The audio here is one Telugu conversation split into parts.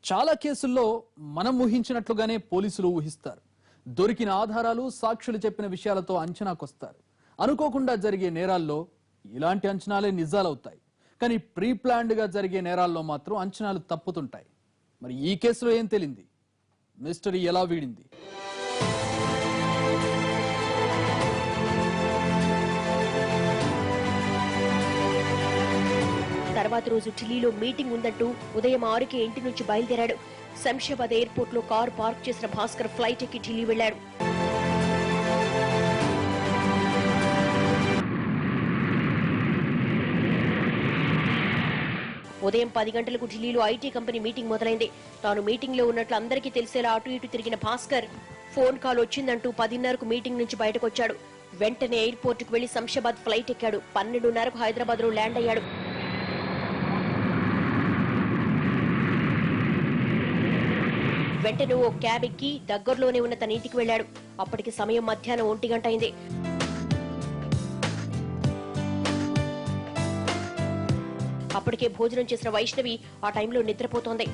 చాలా కేసుల్లో మనం ఊహించినట్లుగానే పోలీసులు ఊహిస్తారు. దొరికిన ఆధారాలు, సాక్షులు చెప్పిన విషయాలతో అంచనాకొస్తారు. అనుకోకుండా జరిగే నేరాల్లో ఇలాంటి అంచనాలే నిజాలవుతాయి. కానీ ప్రీ ప్లాన్డ్ గా జరిగే నేరాల్లో మాత్రం అంచనాలు తప్పుతుంటాయి. మరి ఈ కేసులో ఏం తెలింది? మిస్టరీ ఎలా వీడింది? తర్వాత రోజు ఢిల్లీలో మీటింగ్ ఉందంటూ ఉదయం 6కే ఇంటి నుంచి బయలుదేరాడు. శంషాబాద్ ఎయిర్పోర్ట్ లో కారు పార్క్ చేసిన భాస్కర్ ఫ్లైట్ ఎక్కి ఢిల్లీ వెళ్లాడు. ఉదయం 10 గంటలకు ఢిల్లీలో ఐటీ కంపెనీ మీటింగ్ మొదలైంది. తాను మీటింగ్ లో ఉన్నట్లు అందరికీ తెలిసేలా అటు ఇటు తిరిగిన భాస్కర్ ఫోన్ కాల్ వచ్చిందంటూ 10:30కు మీటింగ్ నుంచి బయటకొచ్చాడు. వెంటనే ఎయిర్పోర్ట్ కు వెళ్లి శంషాబాద్ ఫ్లైట్ ఎక్కాడు. 12:30కు హైదరాబాద్ లో ల్యాండ్ అయ్యాడు. వెంటనే ఓ క్యాబ్ ఎక్కి దగ్గరలోనే ఉన్న తన ఇంటికి వెళ్లాడు. అప్పటికి సమయం మధ్యాహ్నం 1 గంట అయింది. అప్పటికే భోజనం చేసిన వైష్ణవి ఆ టైంలో నిద్రపోతోంది.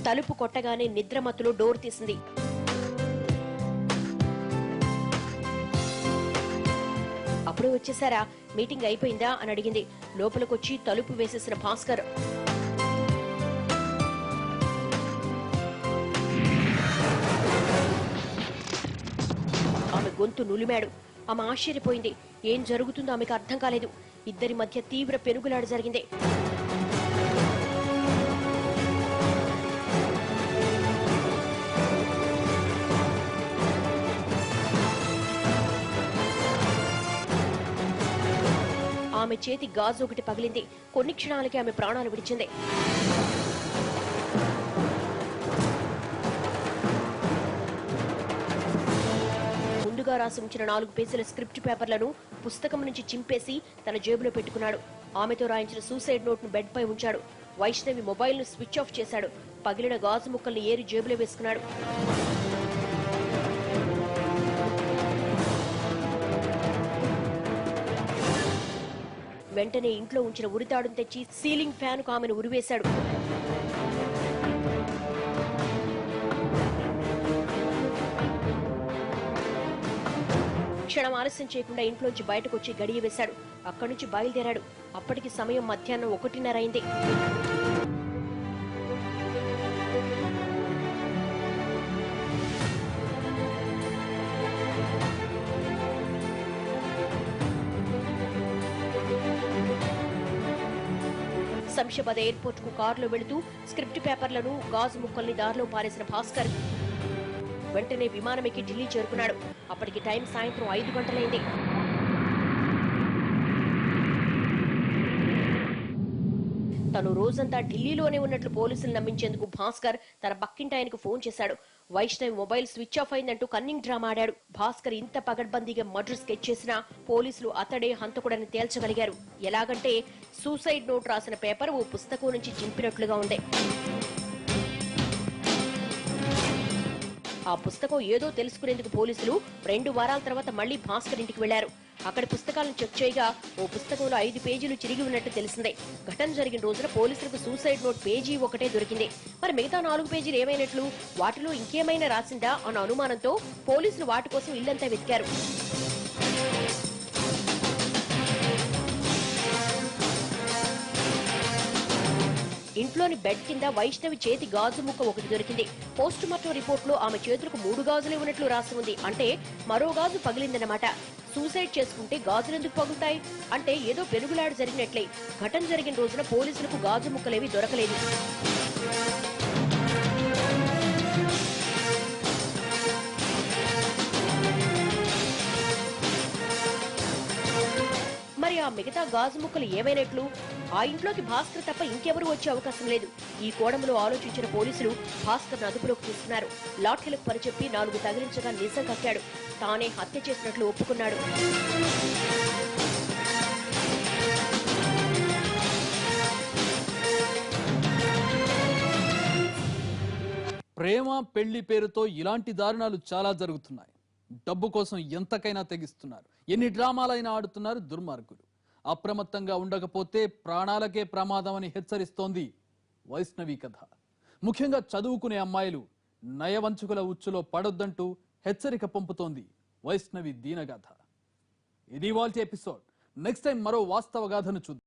తలుపు కొట్టగానే నిద్రమత్తులో డోర్ తీసింది. అప్పుడు వచ్చేసారా, మీటింగ్ అయిపోయిందా అని అడిగింది. లోపలికొచ్చి తలుపు వేసేసిన భాస్కర్ ఆమె గొంతు నులిమాడు. ఆమె ఆశ్చర్యపోయింది. ఏం జరుగుతుందో ఆమెకు అర్థం కాలేదు. ఇద్దరి మధ్య తీవ్ర పెనుగులాట జరిగింది. ఆమె చేతి గాజు ఒకటి పగిలింది. కొన్ని క్షణాలకి ఆమె ప్రాణాలు విడిచింది. ముందుగా రాసి ఉంచిన 4 పేజీల స్క్రిప్ట్ పేపర్లను పుస్తకం నుంచి చింపేసి తన జేబులో పెట్టుకున్నాడు. ఆమెతో రాయించిన సూసైడ్ నోట్ ను బెడ్ పై ఉంచాడు. వైష్ణవి మొబైల్ ను స్విచ్ ఆఫ్ చేశాడు. పగిలిన గాజు ముక్కల్ని ఏరి జేబులో వేసుకున్నాడు. వెంటనే ఇంట్లో ఉంచిన ఉరితాడును తెచ్చి సీలింగ్ ఫ్యాన్ కు ఆమెను ఉరివేశాడు. క్షణం ఆలస్యం చేయకుండా ఇంట్లోంచి బయటకు వచ్చి గడియ వేశాడు. అక్కడి నుంచి బయలుదేరాడు. అప్పటికి సమయం మధ్యాహ్నం 1:30 అయింది. శంషాబాద్ ఎయిర్పోర్ట్ కు కారులో వెళుతూ స్క్రిప్ట్ పేపర్లను, గాజు ముక్కల్ని దారిలో పారేసిన భాస్కర్ వెంటనే విమానం ఎక్కి ఢిల్లీ చేరుకున్నాడు. అప్పటికి టైం సాయంత్రం 5 గంటలైంది. తను రోజంతా ఢిల్లీలోనే ఉన్నట్లు పోలీసులు నమ్మించేందుకు భాస్కర్ తన పక్కింటాయనకు ఫోన్ చేశాడు. వైష్ణవి మొబైల్ స్విచ్ ఆఫ్ అయిందంటూ కన్నింగ్ డ్రామా ఆడాడు. భాస్కర్ ఇంత పగడ్బందీగా మర్డర్ స్కెచ్ చేసినా పోలీసులు అతడే హంతకుడని తేల్చగలిగారు. ఎలాగంటే సూసైడ్ నోట్ రాసిన పేపర్ ఓ పుస్తకం నుంచి చింపినట్లుగా ఉంది. ఆ పుస్తకం ఏదో తెలుసుకునేందుకు పోలీసులు 2 వారాల తర్వాత మళ్లీ భాస్కర్ ఇంటికి వెళ్లారు. అక్కడి పుస్తకాలను చెక్ చేయగా ఓ పుస్తకంలో 5 పేజీలు చిరిగి ఉన్నట్టు తెలిసిందే. ఘటన జరిగిన రోజున పోలీసులకు సూసైడ్ నోట్ పేజీ ఒకటే దొరికింది. మరి మిగతా 4 పేజీలు ఏమైనట్లు? వాటిలో ఇంకేమైనా రాసిందా అన్న అనుమానంతో పోలీసులు వాటి కోసం ఇల్లంతా వెతికారు. ఇంట్లోని బెడ్ కింద వైష్ణవి చేతి గాజు ముక్క ఒకటి దొరికింది. పోస్ట్ మార్టం రిపోర్ట్ లో ఆమె చేతులకు 3 గాజులే ఉన్నట్లు రాసి ఉంది. అంటే మరో గాజు పగిలిందన్నమాట. సూసైడ్ చేసుకుంటే గాజులెందుకు పగులుతాయి? అంటే ఏదో పెనుగులాట జరిగినట్లే. ఘటన జరిగిన రోజున పోలీసులకు గాజు ముక్కలేవి దొరకలేదు. మరి ఆ మిగతా గాజు ముక్కలు ఏమైనట్లు? ఆ ఇంట్లోకి భాస్కర్ తప్ప ఇంకెవరూ వచ్చే అవకాశం లేదు. ఈ కోణంలో ఆలోచించిన పోలీసులు భాస్కర్ అదుపులోకి తీసుకున్నారు. లాఠీలకు పరిచెప్పి 4 తగిలించగా నిజం కక్కాడు. తానే హత్య చేసినట్లు ఒప్పుకున్నాడు. ప్రేమ పెళ్లి పేరుతో ఇలాంటి దారుణాలు చాలా జరుగుతున్నాయి. డబ్బు కోసం ఎంతకైనా తెగిస్తున్నారు. ఎన్ని డ్రామాలైనా ఆడుతున్నారు దుర్మార్గులు. అప్రమత్తంగా ఉండకపోతే ప్రాణాలకే ప్రమాదం అని హెచ్చరిస్తోంది వైష్ణవి కథ. ముఖ్యంగా చదువుకునే అమ్మాయిలు నయవంచుకుల ఉచ్చులో పడొద్దంటూ హెచ్చరిక పంపుతోంది వైష్ణవి దీనగాథ. ఇది ఇవాల్టి ఎపిసోడ్. నెక్స్ట్ టైం మరో వాస్తవ గాథను చూద్దాం.